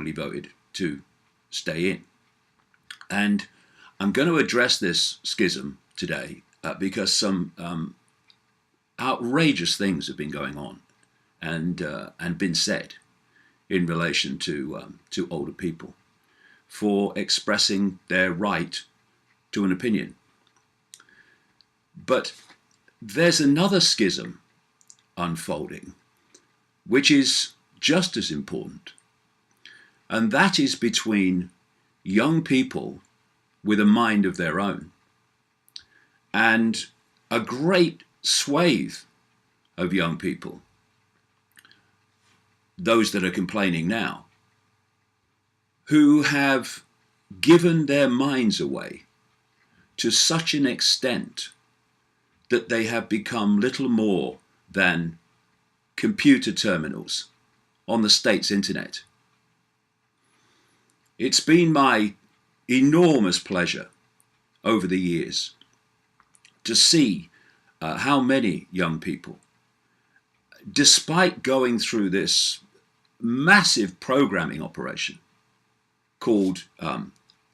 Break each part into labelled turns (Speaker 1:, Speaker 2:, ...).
Speaker 1: generally voted to stay in. And I'm going to address this schism today because some outrageous things have been going on and been said in relation to older people for expressing their right to an opinion. But there's another schism unfolding, which is just as important, and that is between young people with a mind of their own and a great swathe of young people, those that are complaining now, who have given their minds away to such an extent that they have become little more than computer terminals on the state's internet. It's been my enormous pleasure over the years to see how many young people, despite going through this massive programming operation called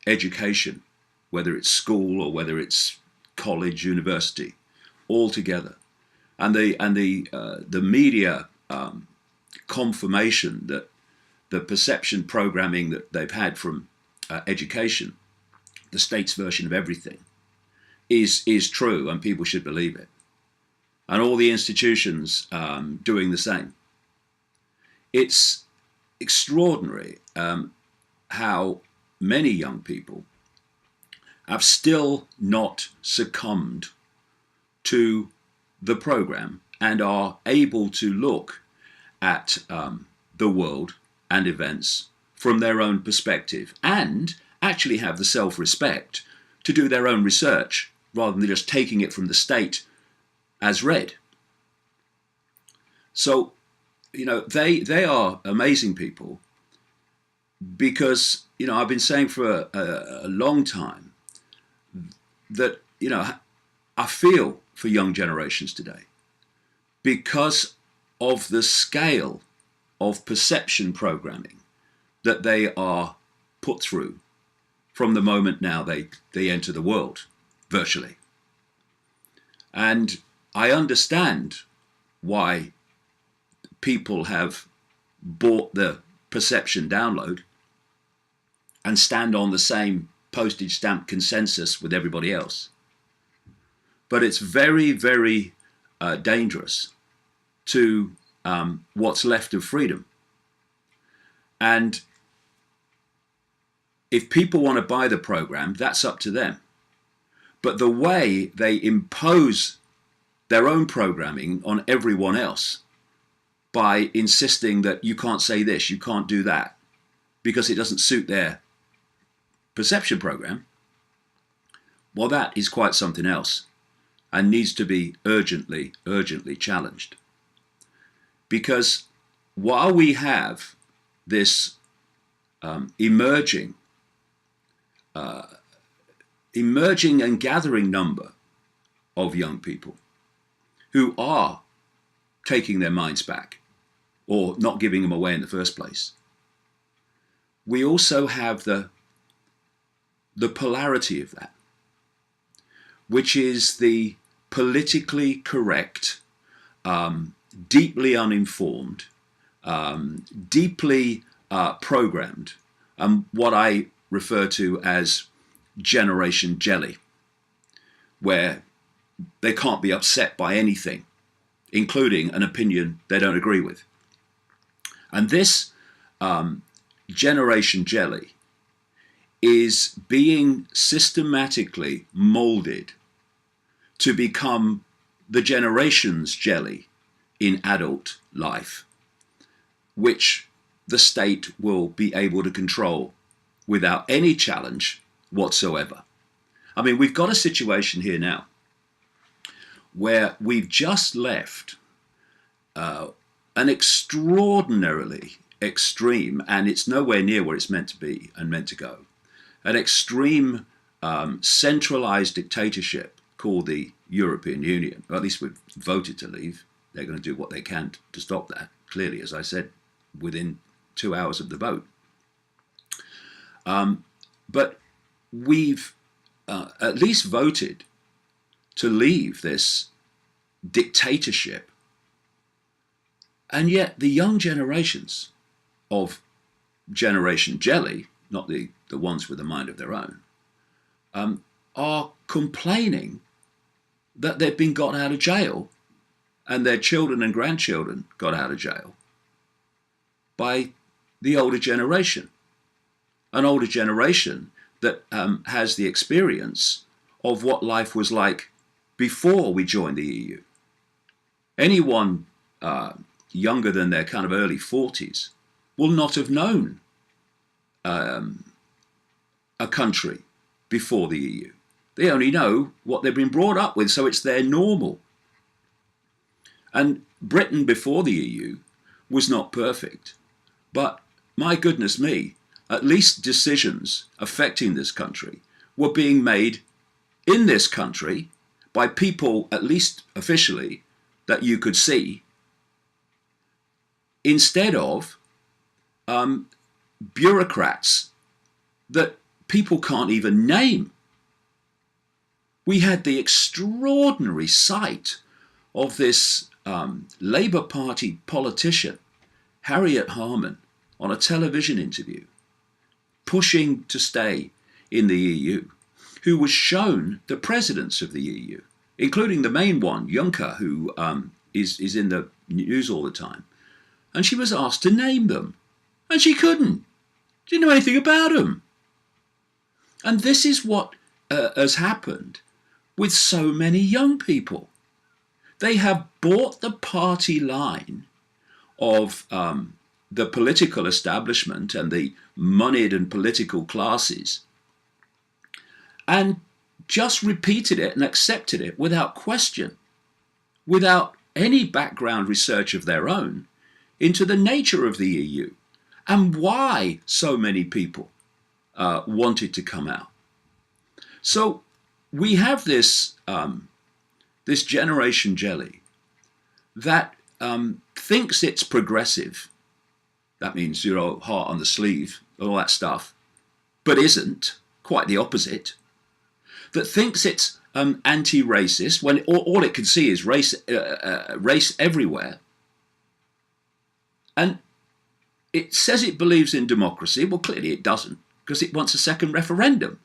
Speaker 1: education, whether it's school or whether it's college, university, all together, and the media confirmation that the perception programming that they've had from education, the state's version of everything, is true, and people should believe it, and all the institutions doing the same. It's extraordinary how many young people have still not succumbed to the program and are able to look at the world and events from their own perspective and actually have the self-respect to do their own research rather than just taking it from the state as read. So, you know, they are amazing people because, you know, I've been saying for a long time that, you know, I feel for young generations today because of the scale of perception programming that they are put through from the moment now they enter the world virtually. And I understand why people have bought the perception download and stand on the same postage stamp consensus with everybody else. But it's very, very dangerous to what's left of freedom. And if people want to buy the program, that's up to them. But the way they impose their own programming on everyone else by insisting that you can't say this, you can't do that, because it doesn't suit their perception program, well, that is quite something else and needs to be urgently, urgently challenged. Because while we have this emerging and gathering number of young people who are taking their minds back or not giving them away in the first place, we also have the polarity of that, which is the politically correct, deeply uninformed, deeply programmed, and what I refer to as generation jelly, where they can't be upset by anything, including an opinion they don't agree with. And this generation jelly is being systematically molded to become the generation's jelly in adult life, which the state will be able to control without any challenge whatsoever. I mean, we've got a situation here now where we've just left an extraordinarily extreme, and it's nowhere near where it's meant to be and meant to go, an extreme centralized dictatorship called the European Union, or at least we've voted to leave. They're going to do what they can to stop that, clearly, as I said, within 2 hours of the vote. But we've at least voted to leave this dictatorship. And yet the young generations of Generation Jelly, not the ones with a mind of their own, are complaining that they've been got out of jail and their children and grandchildren got out of jail by the older generation. An older generation that has the experience of what life was like before we joined the EU. Anyone younger than their kind of early 40s will not have known a country before the EU. They only know what they've been brought up with, so it's their normal. And Britain before the EU was not perfect, but my goodness me, at least decisions affecting this country were being made in this country by people, at least officially, that you could see, instead of bureaucrats that people can't even name. We had the extraordinary sight of this Labour Party politician, Harriet Harman, on a television interview, pushing to stay in the EU, who was shown the presidents of the EU, including the main one, Juncker, who is in the news all the time. And she was asked to name them. And she couldn't. She didn't know anything about them. And this is what has happened with so many young people. They have bought the party line of the political establishment and the moneyed and political classes and just repeated it and accepted it without question, without any background research of their own into the nature of the EU and why so many people wanted to come out. So we have this this Generation Jelly that thinks it's progressive. That means, heart on the sleeve, all that stuff, but isn't, quite the opposite. That thinks it's anti-racist when all it can see is race everywhere. And it says it believes in democracy. Well, clearly it doesn't, because it wants a second referendum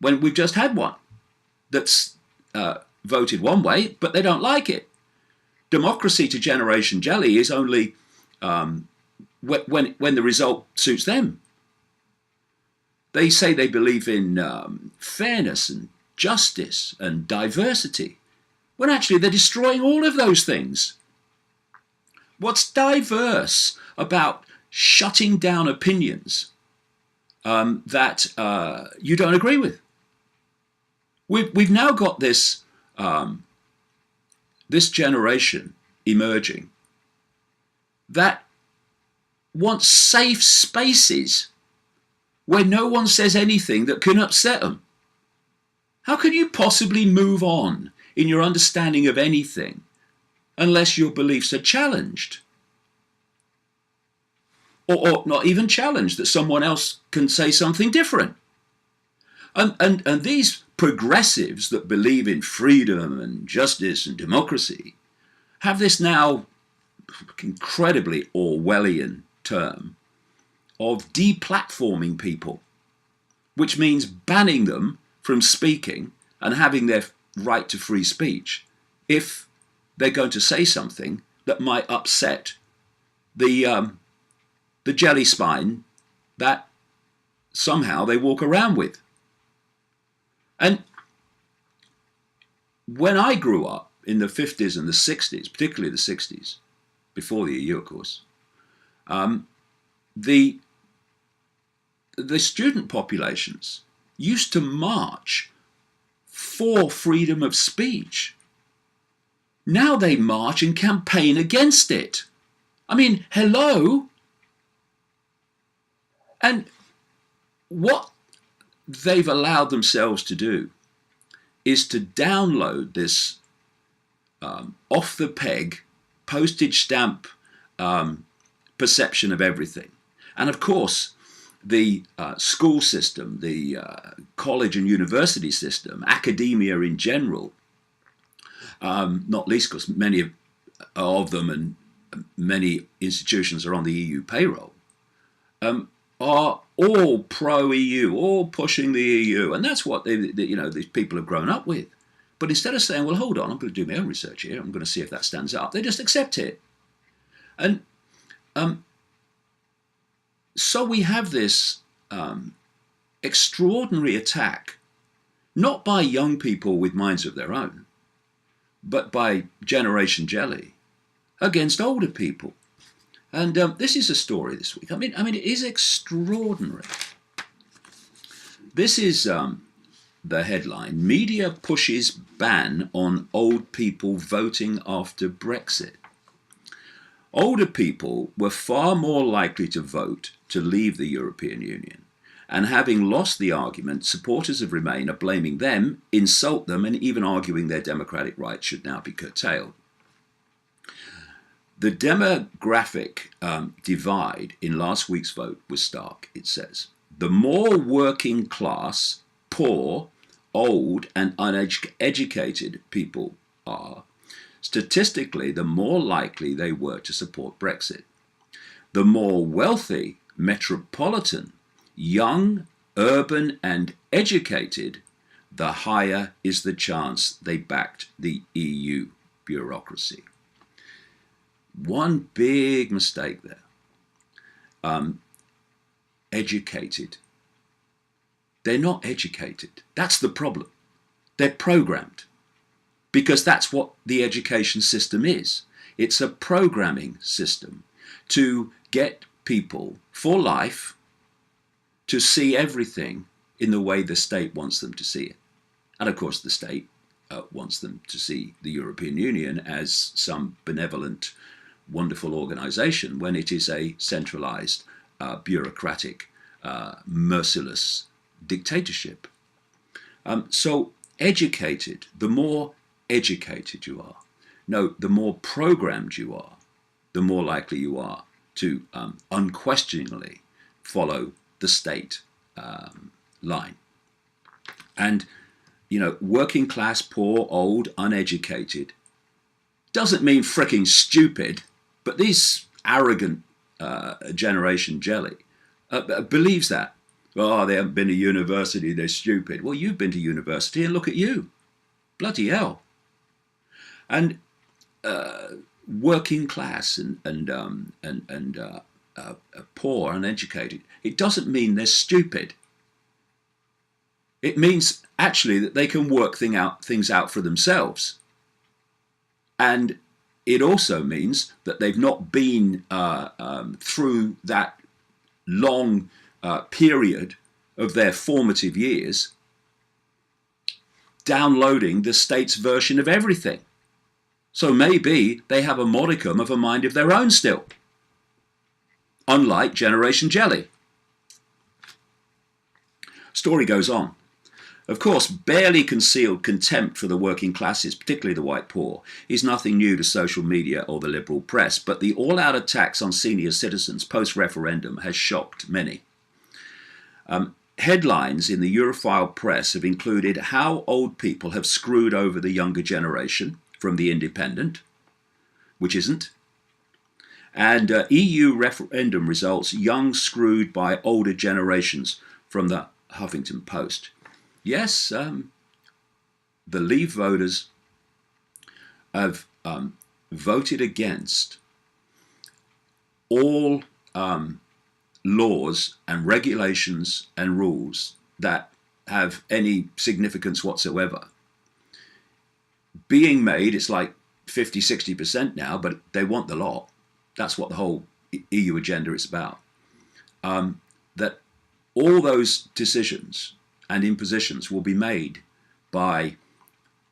Speaker 1: when we've just had one that's voted one way, but they don't like it. Democracy to Generation Jelly is only when the result suits them. They say they believe in fairness and justice and diversity, when actually they're destroying all of those things. What's diverse about shutting down opinions that you don't agree with? We've now got this this generation emerging that wants safe spaces where no one says anything that can upset them. How can you possibly move on in your understanding of anything unless your beliefs are challenged? Or not even challenged, that someone else can say something different. And these progressives that believe in freedom and justice and democracy have this now incredibly Orwellian term of deplatforming people, which means banning them from speaking and having their right to free speech if they're going to say something that might upset the jelly spine that somehow they walk around with. And when I grew up in the 50s and the 60s, particularly the 60s, before the EU, of course, the student populations used to march for freedom of speech. Now they march and campaign against it. I mean, hello? And what they've allowed themselves to do is to download this off-the-peg, postage stamp perception of everything. And of course, the school system, the college and university system, academia in general, not least because many of them and many institutions are on the EU payroll, are all pro-EU, all pushing the EU, and that's what these people have grown up with. But instead of saying, well, hold on, I'm going to do my own research here, I'm going to see if that stands up, they just accept it. And so we have this extraordinary attack, not by young people with minds of their own, but by Generation Jelly against older people. And this is a story this week. I mean, it is extraordinary. This is the headline: Media pushes ban on old people voting after Brexit. Older people were far more likely to vote to leave the European Union. And having lost the argument, supporters of Remain are blaming them, insult them, and even arguing their democratic rights should now be curtailed. The demographic divide in last week's vote was stark, it says. The more working class, poor, old, and uneducated people are, statistically, the more likely they were to support Brexit. The more wealthy, metropolitan, young, urban, and educated, the higher is the chance they backed the EU bureaucracy. One big mistake there. Educated. They're not educated. That's the problem. They're programmed. Because that's what the education system is. It's a programming system to get people for life to see everything in the way the state wants them to see it. And of course the state wants them to see the European Union as some benevolent, wonderful organization when it is a centralized, bureaucratic, merciless dictatorship. So educated, the more educated you are, no, the more programmed you are, the more likely you are to unquestioningly follow the state line. And, working class, poor, old, uneducated doesn't mean fricking stupid, but these arrogant Generation Jelly believes that. Oh, they haven't been to university, they're stupid. Well, you've been to university and look at you. Bloody hell. And working class and poor, uneducated, it doesn't mean they're stupid. It means actually that they can work things out for themselves. And it also means that they've not been through that long period of their formative years downloading the state's version of everything. So maybe they have a modicum of a mind of their own still, unlike Generation Jelly. Story goes on. Of course, barely concealed contempt for the working classes, particularly the white poor, is nothing new to social media or the liberal press, but the all-out attacks on senior citizens post-referendum has shocked many. Headlines in the Europhile press have included how old people have screwed over the younger generation from The Independent, which isn't, and EU referendum results young screwed by older generations from the Huffington Post. Yes, the Leave voters have voted against all laws and regulations and rules that have any significance whatsoever being made. It's like 50-60% now, but they want the lot. That's what the whole EU agenda is about. That all those decisions and impositions will be made by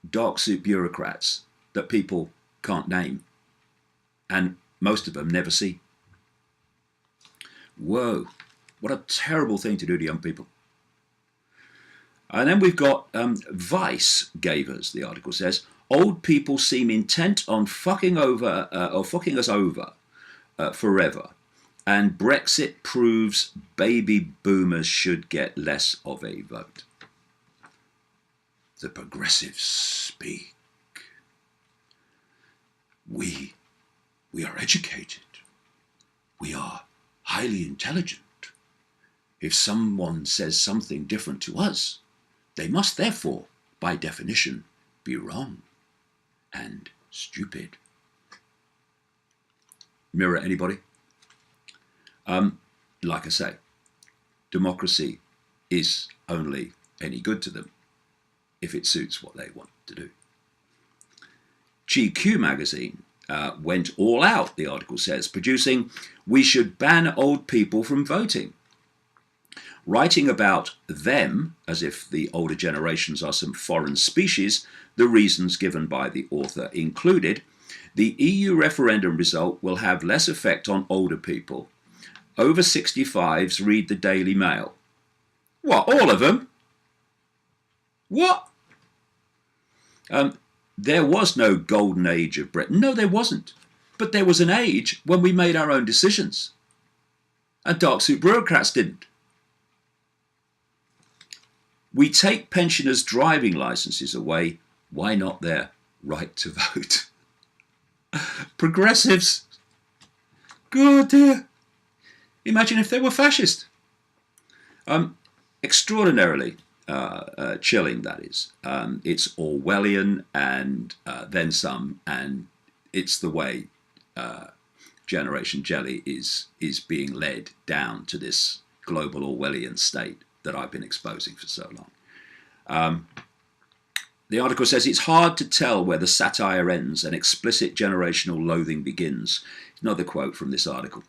Speaker 1: dark suit bureaucrats that people can't name, and most of them never see. Whoa, what a terrible thing to do to young people. And then we've got Vice gave us, the article says, old people seem intent on fucking us over forever. and Brexit proves baby boomers should get less of a vote. The progressives speak. We are educated. We are highly intelligent. If someone says something different to us, they must therefore, by definition, be wrong and stupid. Mirror anybody? Like I say, democracy is only any good to them if it suits what they want to do. GQ magazine went all out, the article says, producing "We should ban old people from voting." Writing about them, as if the older generations are some foreign species, the reasons given by the author included: the EU referendum result will have less effect on older people. Over 65s read the Daily Mail. What, all of them? What? There was no golden age of Britain. No, there wasn't. But there was an age when we made our own decisions. And dark suit bureaucrats didn't. We take pensioners' driving licenses away. Why not their right to vote? Progressives. Good dear. Imagine if they were fascist. Extraordinarily chilling, that is. It's Orwellian and then some, and it's the way Generation Jelly is being led down to this global Orwellian state that I've been exposing for so long. The article says it's hard to tell where the satire ends and explicit generational loathing begins. Another quote from this article.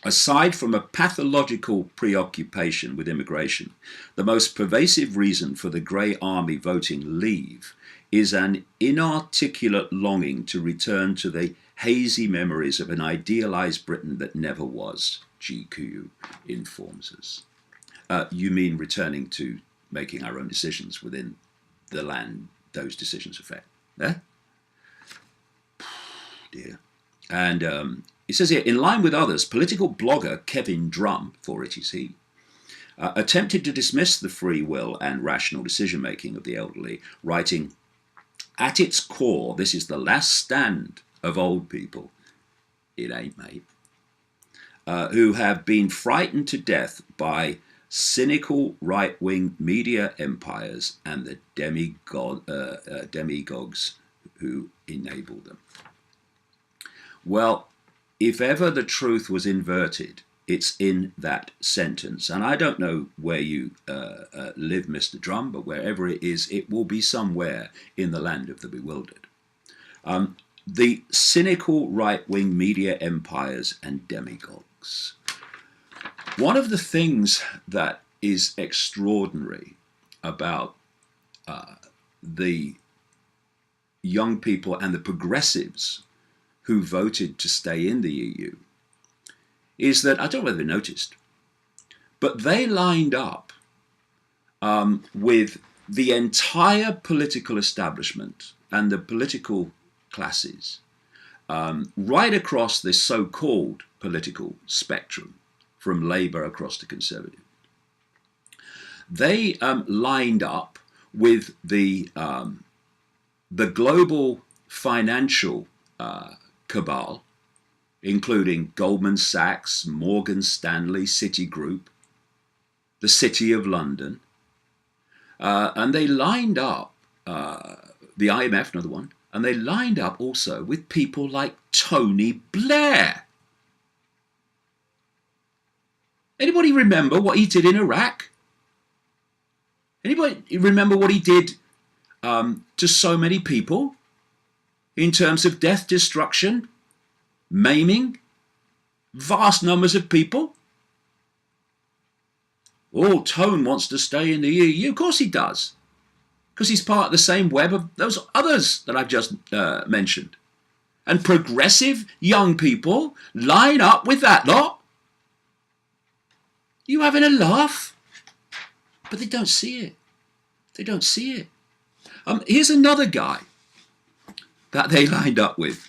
Speaker 1: Aside from a pathological preoccupation with immigration, the most pervasive reason for the Grey Army voting Leave is an inarticulate longing to return to the hazy memories of an idealised Britain that never was, GQ informs us. You mean returning to making our own decisions within the land those decisions affect? Eh? Dear. And it says here, in line with others, political blogger Kevin Drum, for it is he, attempted to dismiss the free will and rational decision-making of the elderly, writing, "At its core, this is the last stand of old people." It ain't, mate. Who have been frightened to death by cynical right-wing media empires and the demagogues who enable them. Well, if ever the truth was inverted, it's in that sentence. And I don't know where you live, Mr. Drum, but wherever it is, it will be somewhere in the land of the bewildered. The cynical right-wing media empires and demagogues. One of the things that is extraordinary about the young people and the progressives who voted to stay in the EU is that, I don't know whether they noticed, but they lined up with the entire political establishment and the political classes right across this so-called political spectrum, from Labour across to Conservative. They lined up with the global financial cabal, including Goldman Sachs, Morgan Stanley, Citigroup, the City of London, and they lined up, the IMF, another one, and they lined up also with people like Tony Blair. Anybody remember what he did in Iraq? Anybody remember what he did to so many people in terms of death, destruction, maiming, vast numbers of people? Oh, Tone wants to stay in the EU. Of course he does, because he's part of the same web of those others that I've just mentioned. And progressive young people line up with that lot. You having a laugh? But they don't see it. They don't see it. Here's another guy that they lined up with.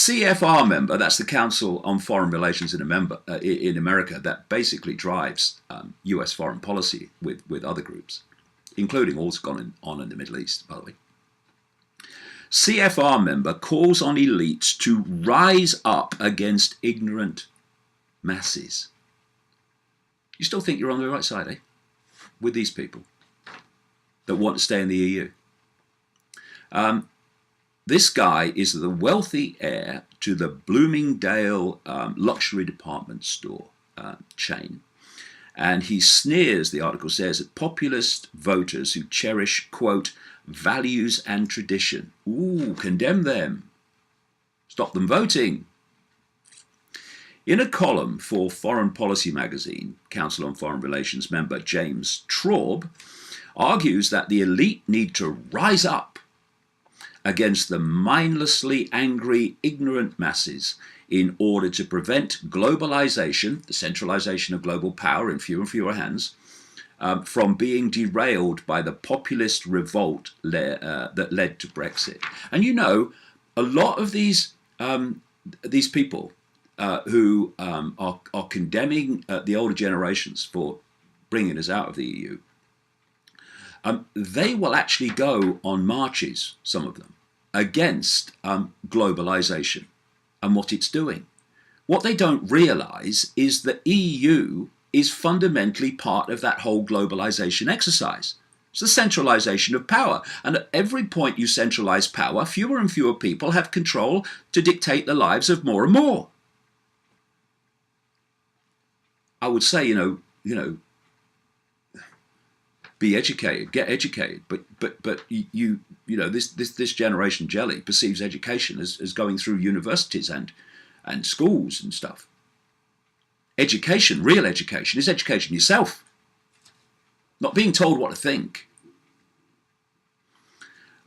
Speaker 1: CFR member, that's the Council on Foreign Relations in America, that basically drives US foreign policy with other groups, including what's gone on in the Middle East, by the way. CFR member calls on elites to rise up against ignorant masses. You still think you're on the right side, eh? With these people that want to stay in the EU. This guy is the wealthy heir to the Bloomingdale luxury department store chain. And he sneers, the article says, at populist voters who cherish, quote, values and tradition. Ooh, condemn them. Stop them voting. In a column for Foreign Policy magazine, Council on Foreign Relations member James Traub argues that the elite need to rise up against the mindlessly angry, ignorant masses in order to prevent globalization, the centralization of global power in fewer and fewer hands, from being derailed by the populist revolt that led to Brexit. And you know, a lot of these people who are condemning the older generations for bringing us out of the EU, they will actually go on marches, some of them, against globalization and what it's doing. What they don't realize is the EU is fundamentally part of that whole globalization exercise. It's the centralization of power. And at every point you centralize power, fewer and fewer people have control to dictate the lives of more and more. I would say, you know, be educated, get educated, but you know, this generation jelly perceives education as going through universities and schools and stuff. Education, real education, is education yourself, not being told what to think.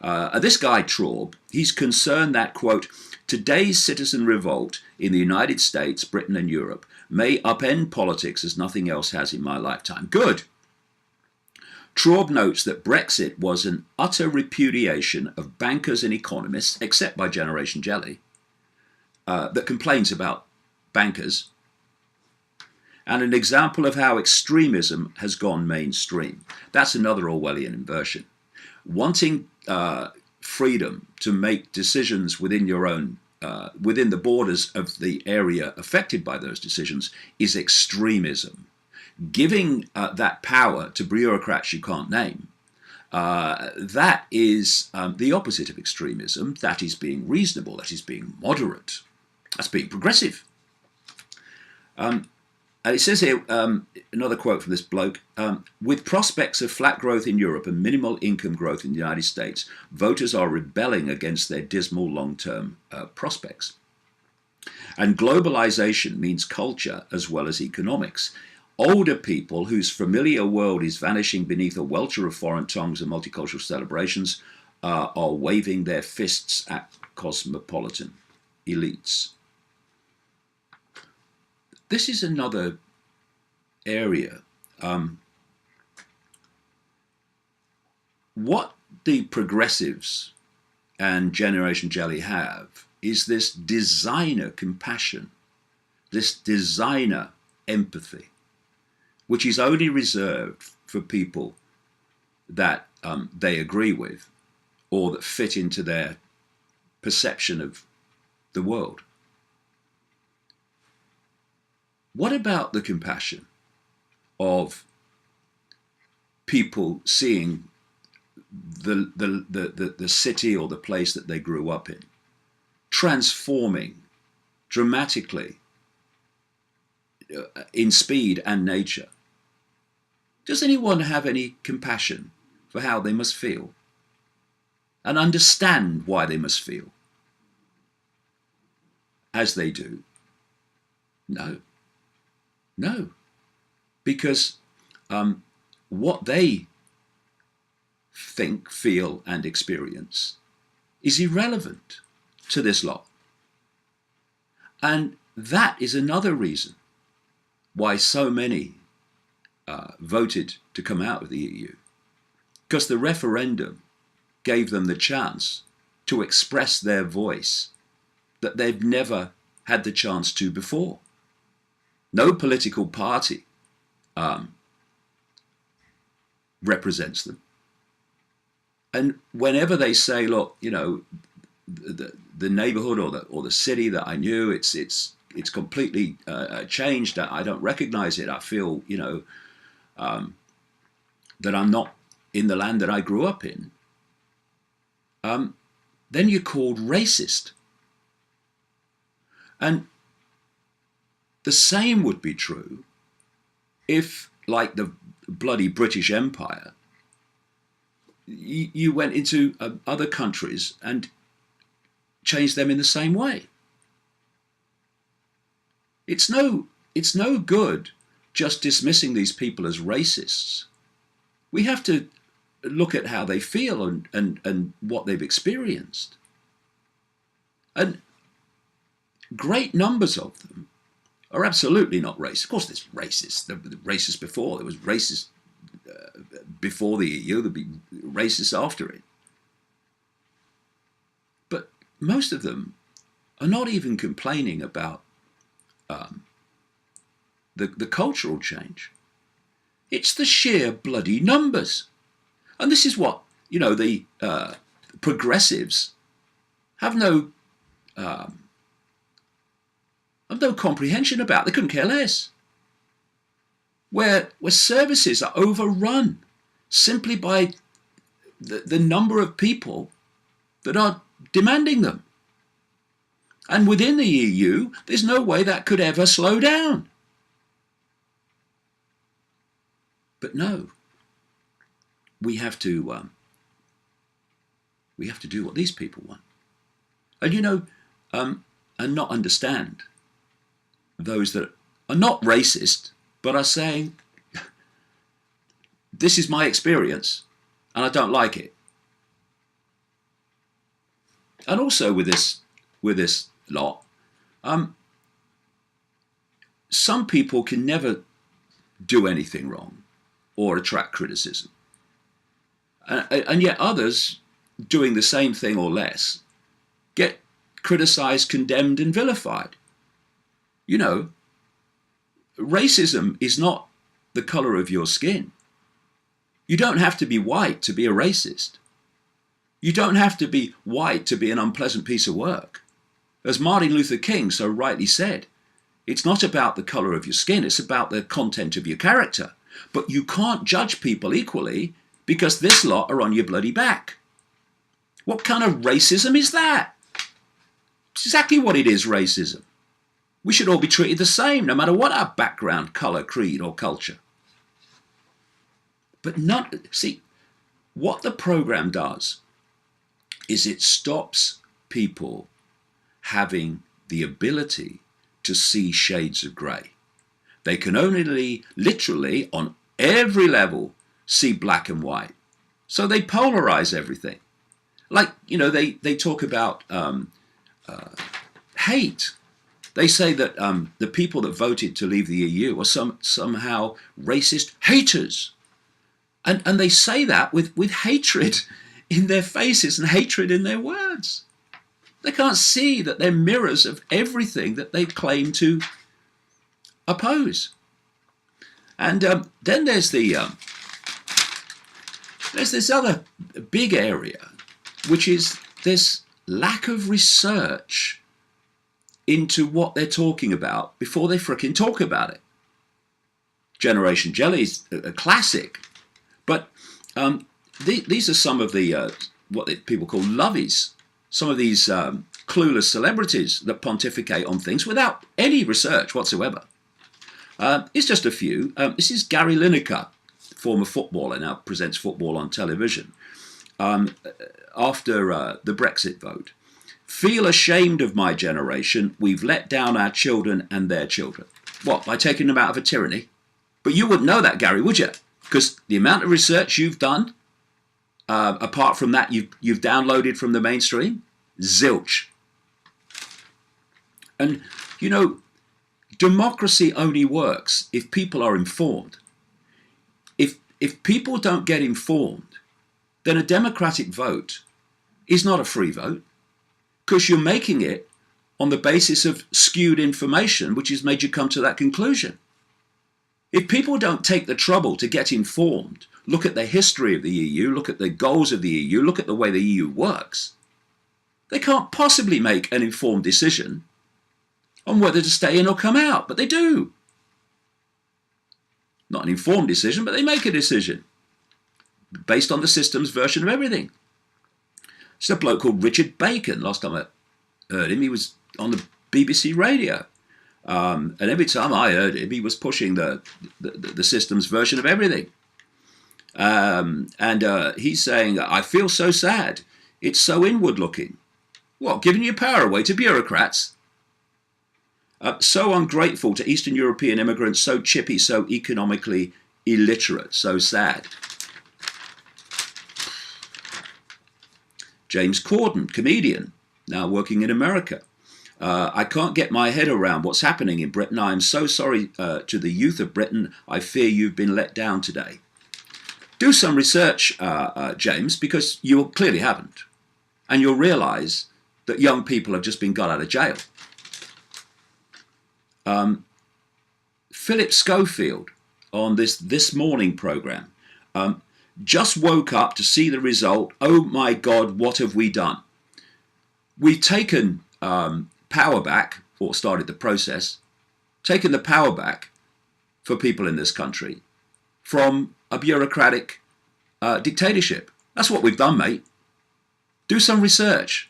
Speaker 1: This guy Traub, he's concerned that, quote, today's citizen revolt in the United States, Britain and Europe may upend politics as nothing else has in my lifetime. Good. Traub notes that Brexit was an utter repudiation of bankers and economists, except by Generation Jelly, that complains about bankers, and an example of how extremism has gone mainstream. That's another Orwellian inversion. Wanting freedom to make decisions within your own, within the borders of the area affected by those decisions is extremism. Giving that power to bureaucrats you can't name, that is the opposite of extremism. That is being reasonable. That is being moderate. That's being progressive. It says here, another quote from this bloke, with prospects of flat growth in Europe and minimal income growth in the United States, voters are rebelling against their dismal long-term prospects. And globalization means culture as well as economics. Older people whose familiar world is vanishing beneath a welter of foreign tongues and multicultural celebrations are waving their fists at cosmopolitan elites. This is another area. What the progressives and Generation Jelly have is this designer compassion, this designer empathy, which is only reserved for people that they agree with or that fit into their perception of the world. What about the compassion of people seeing the city or the place that they grew up in transforming dramatically in speed and nature? Does anyone have any compassion for how they must feel and understand why they must feel as they do? No. No. Because what they think, feel, and experience is irrelevant to this lot. And that is another reason why so many voted to come out of the EU, because the referendum gave them the chance to express their voice that they've never had the chance to before. No political party represents them. And whenever they say, look, you know, the neighborhood or the city that I knew, it's completely changed. I don't recognize it. I feel, you know, that I'm not in the land that I grew up in. Then you're called racist. And the same would be true if, like the bloody British Empire, you went into other countries and changed them in the same way. It's no good just dismissing these people as racists. We have to look at how they feel and what they've experienced. And great numbers of them are absolutely not racist. Of course, there's racists. There were racists before. There was racist before the EU. There'd be racists after it. But most of them are not even complaining about the cultural change. It's the sheer bloody numbers. And this is what, you know, the progressives have no comprehension about. They couldn't care less. Where services are overrun simply by the number of people that are demanding them. And within the EU, there's no way that could ever slow down. But no, we have to do what these people want. And you know, and not understand those that are not racist, but are saying, this is my experience, and I don't like it. And also with this lot, some people can never do anything wrong or attract criticism. And yet others, doing the same thing or less, get criticized, condemned, and vilified. You know, racism is not the color of your skin. You don't have to be white to be a racist. You don't have to be white to be an unpleasant piece of work. As Martin Luther King so rightly said, it's not about the color of your skin, it's about the content of your character. But you can't judge people equally because this lot are on your bloody back. What kind of racism is that? It's exactly what it is, racism. We should all be treated the same, no matter what our background, color, creed, or culture. But see, what the program does is it stops people having the ability to see shades of grey. They can only literally on every level see black and white. So they polarize everything. Like, you know, they talk about hate. They say that the people that voted to leave the EU are somehow racist haters. And they say that with hatred in their faces and hatred in their words. They can't see that they're mirrors of everything that they claim to oppose. And then there's this other big area, which is this lack of research into what they're talking about before they frickin' talk about it. Generation Jelly is a classic, but these are some of the what people call lovies. Some of these clueless celebrities that pontificate on things without any research whatsoever. It's just a few. This is Gary Lineker, former footballer, now presents football on television. After the Brexit vote, feel ashamed of my generation. We've let down our children and their children. What, by taking them out of a tyranny? But you wouldn't know that, Gary, would you? Because the amount of research you've done, apart from that you've downloaded from the mainstream, zilch. And, you know, democracy only works if people are informed. If people don't get informed, then a democratic vote is not a free vote, because you're making it on the basis of skewed information, which has made you come to that conclusion. If people don't take the trouble to get informed, look at the history of the EU, look at the goals of the EU, look at the way the EU works, they can't possibly make an informed decision on whether to stay in or come out, but they do. Not an informed decision, but they make a decision based on the system's version of everything. It's a bloke called Richard Bacon. Last time I heard him, he was on the BBC radio. And every time I heard him, he was pushing the system's version of everything. He's saying, I feel so sad. It's so inward looking. What, giving your power away to bureaucrats? So ungrateful to Eastern European immigrants, so chippy, so economically illiterate, so sad. James Corden, comedian, now working in America. I can't get my head around what's happening in Britain. I am so sorry to the youth of Britain. I fear you've been let down today. Do some research, James, because you clearly haven't. And you'll realise that young people have just been got out of jail. Philip Schofield on this morning programme just woke up to see the result. Oh my God, what have we done? We've taken power back, or started the process, taken the power back for people in this country from a bureaucratic dictatorship. That's what we've done, mate. Do some research.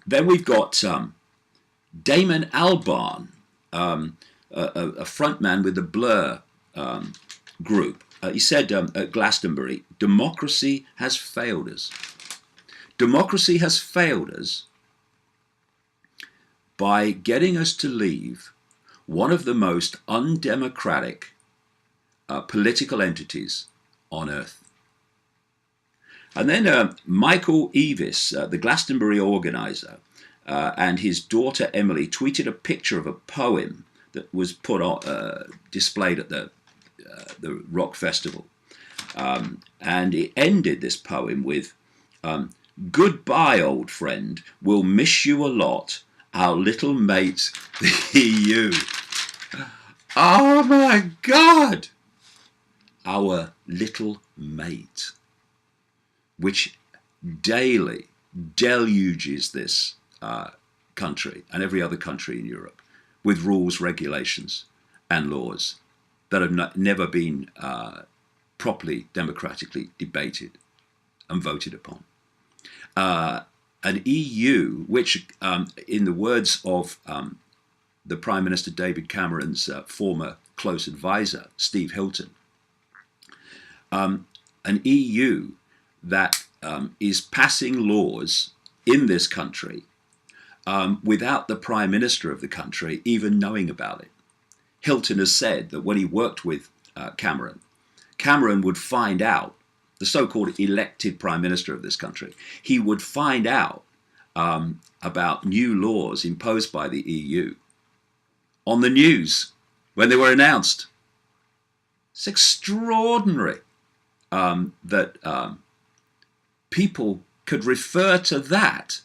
Speaker 1: Then we've got Damon Albarn, a frontman with the Blur group. He said at Glastonbury, democracy has failed us. Democracy has failed us by getting us to leave one of the most undemocratic political entities on earth. And then Michael Eavis, the Glastonbury organizer, and his daughter Emily tweeted a picture of a poem that was put on, displayed at the rock festival. And it ended this poem with, goodbye, old friend, we'll miss you a lot, our little mate, the EU. Oh my God! Our little mate, which daily deluges this country and every other country in Europe with rules, regulations and laws that have never been properly democratically debated and voted upon. An EU which, in the words of the Prime Minister David Cameron's former close advisor, Steve Hilton, an EU that is passing laws in this country without the Prime Minister of the country even knowing about it. Hilton has said that when he worked with Cameron, Cameron would find out, the so-called elected Prime Minister of this country, he would find out about new laws imposed by the EU on the news when they were announced. It's extraordinary that people could refer to that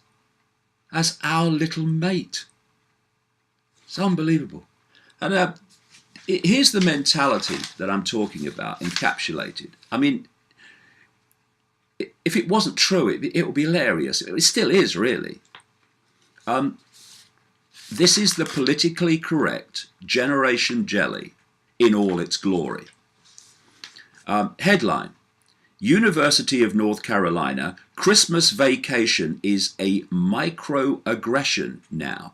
Speaker 1: as our little mate. It's unbelievable. And here's the mentality that I'm talking about encapsulated. I mean, if it wasn't true, it would be hilarious. It still is, really. This is the politically correct Generation Jelly in all its glory. Headline, University of North Carolina, Christmas vacation is a microaggression now.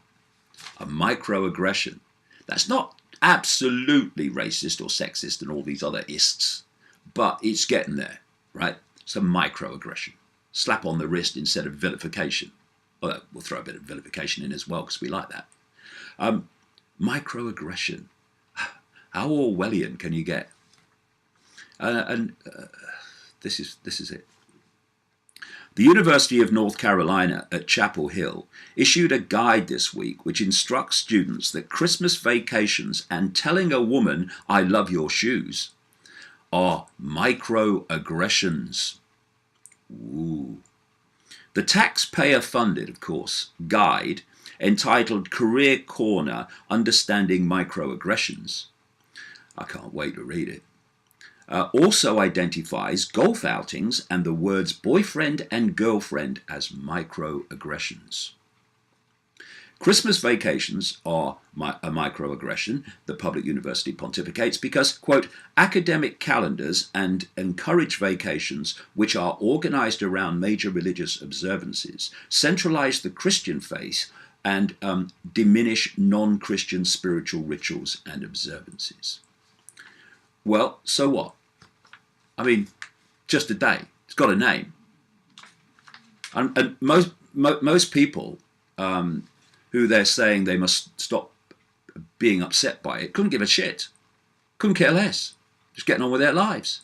Speaker 1: A microaggression. That's not absolutely racist or sexist and all these other ists, but it's getting there, right? It's a microaggression. Slap on the wrist instead of vilification. Well, we'll throw a bit of vilification in as well because we like that. Microaggression. How Orwellian can you get? This is it. The University of North Carolina at Chapel Hill issued a guide this week which instructs students that Christmas vacations and telling a woman, I love your shoes, are microaggressions. Ooh. The taxpayer-funded, of course, guide entitled Career Corner, Understanding Microaggressions, I can't wait to read it, also identifies golf outings and the words boyfriend and girlfriend as microaggressions. Christmas vacations are a microaggression, the public university pontificates, because, quote, academic calendars and encourage vacations which are organized around major religious observances, centralize the Christian faith, and diminish non-Christian spiritual rituals and observances. Well, so what? I mean, just a day. It's got a name. And most people who they're saying they must stop being upset by it couldn't give a shit. Couldn't care less. Just getting on with their lives.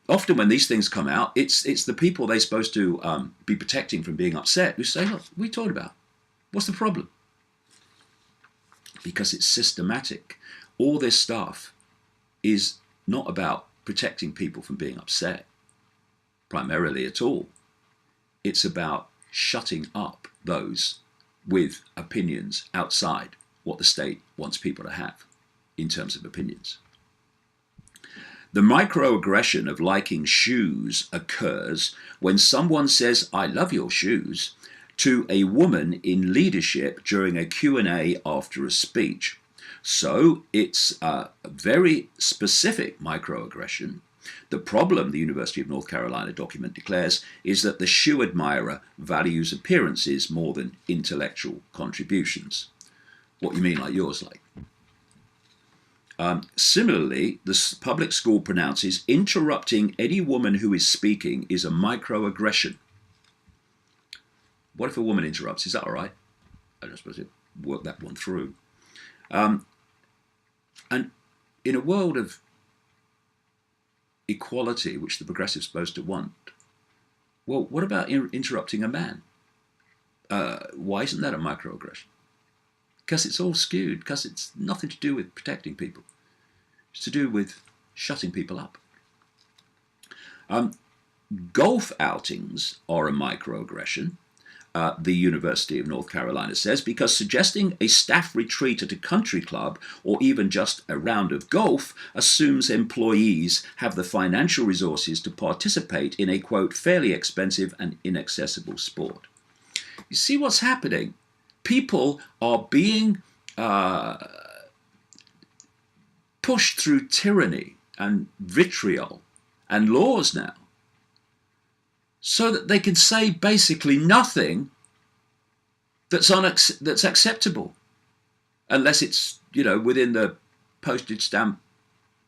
Speaker 1: Often when these things come out, it's the people they're supposed to be protecting from being upset who say, look, what are you talking about? What's the problem? Because it's systematic. All this stuff is not about protecting people from being upset, primarily at all. It's about shutting up those with opinions outside what the state wants people to have in terms of opinions. The microaggression of liking shoes occurs when someone says, I love your shoes, to a woman in leadership during a Q&A after a speech. So it's a very specific microaggression. The problem, the University of North Carolina document declares, is that the shoe admirer values appearances more than intellectual contributions. What you mean, like yours, like? Similarly, the public school pronounces interrupting any woman who is speaking is a microaggression. What if a woman interrupts? Is that all right? I don't suppose it work that one through. And in a world of equality, which the progressives are supposed to want, well, what about interrupting a man? Why isn't that a microaggression? Because it's all skewed, because it's nothing to do with protecting people. It's to do with shutting people up. Golf outings are a microaggression, the University of North Carolina says, because suggesting a staff retreat at a country club or even just a round of golf assumes employees have the financial resources to participate in a, quote, fairly expensive and inaccessible sport. You see what's happening? People are being pushed through tyranny and vitriol and laws now so that they can say basically nothing that's acceptable, unless it's, you know, within the postage stamp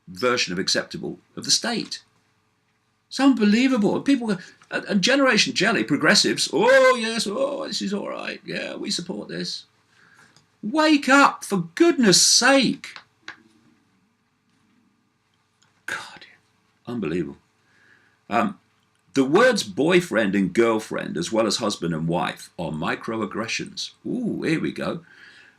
Speaker 1: version of acceptable of the state. It's unbelievable. People, and Generation Jelly, progressives, oh yes, oh this is all right, yeah, we support this. Wake up, for goodness sake. God, unbelievable. The words boyfriend and girlfriend, as well as husband and wife, are microaggressions. Ooh, here we go.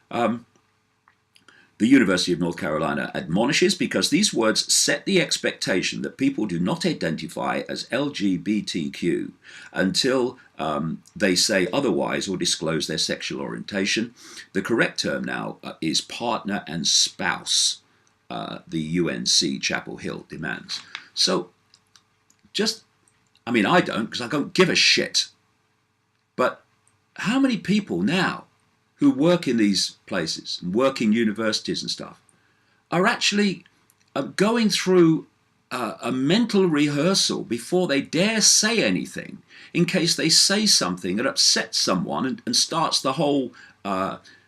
Speaker 1: The University of North Carolina admonishes because these words set the expectation that people do not identify as LGBTQ until they say otherwise or disclose their sexual orientation. The correct term now is partner and spouse, the UNC Chapel Hill demands. So just, I mean, I don't, because I don't give a shit. But how many people now who work in these places, and work in universities and stuff, are actually going through a mental rehearsal before they dare say anything, in case they say something that upsets someone and starts the whole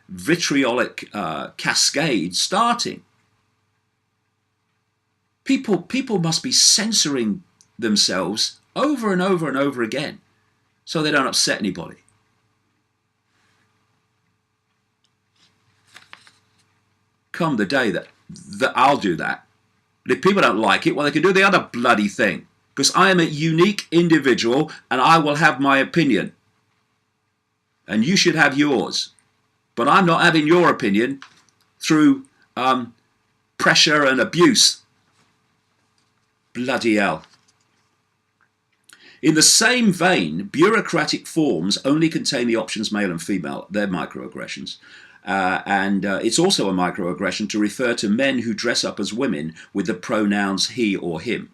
Speaker 1: vitriolic cascade starting. People must be censoring themselves over and over and over again so they don't upset anybody. Come the day that I'll do that. But if people don't like it, well, they can do the other bloody thing. Because I am a unique individual and I will have my opinion. And you should have yours. But I'm not having your opinion through pressure and abuse. Bloody hell. In the same vein, bureaucratic forms only contain the options male and female. They're microaggressions. And it's also a microaggression to refer to men who dress up as women with the pronouns he or him.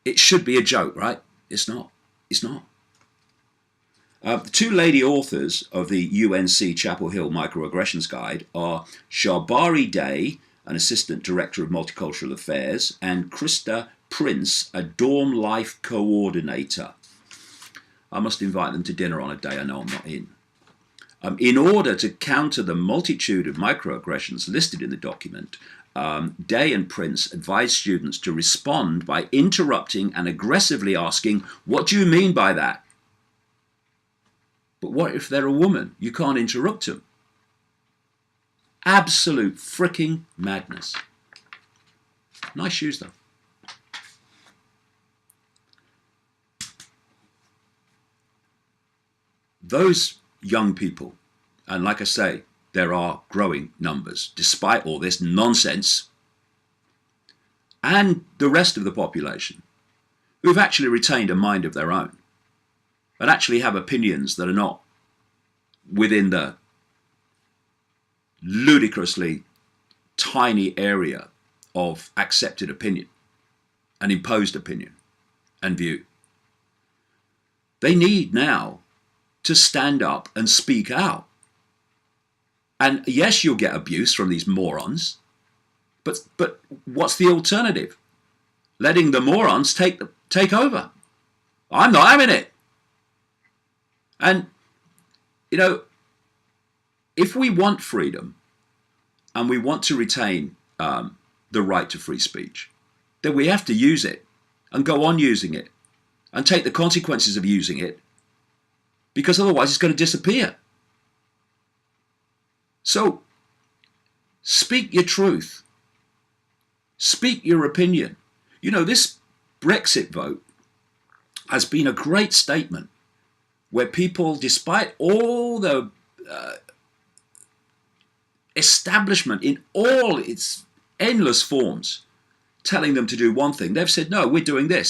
Speaker 1: It should be a joke, right? It's not. It's not. The two lady authors of the UNC Chapel Hill Microaggressions Guide are Sharbari Day, an assistant director of multicultural affairs, and Krista Prince, a dorm life coordinator. I must invite them to dinner on a day I know I'm not in order to counter the multitude of microaggressions listed in the document, Day and Prince advise students to respond by interrupting and aggressively asking, "What do you mean by that?" But what if they're a woman? You can't interrupt them. Absolute freaking madness. Nice shoes, though. Those young people, and like I say, there are growing numbers, despite all this nonsense, and the rest of the population, who've actually retained a mind of their own, and actually have opinions that are not within the ludicrously tiny area of accepted opinion and imposed opinion and view. They need now to stand up and speak out. And yes, you'll get abuse from these morons, but what's the alternative? Letting the morons take over. I'm not having it. And, you know, if we want freedom and we want to retain the right to free speech, then we have to use it and go on using it and take the consequences of using it, because otherwise it's going to disappear. So, speak your truth. Speak your opinion. You know, this Brexit vote has been a great statement where people, despite all the establishment in all its endless forms telling them to do one thing, they've said, no, we're doing this.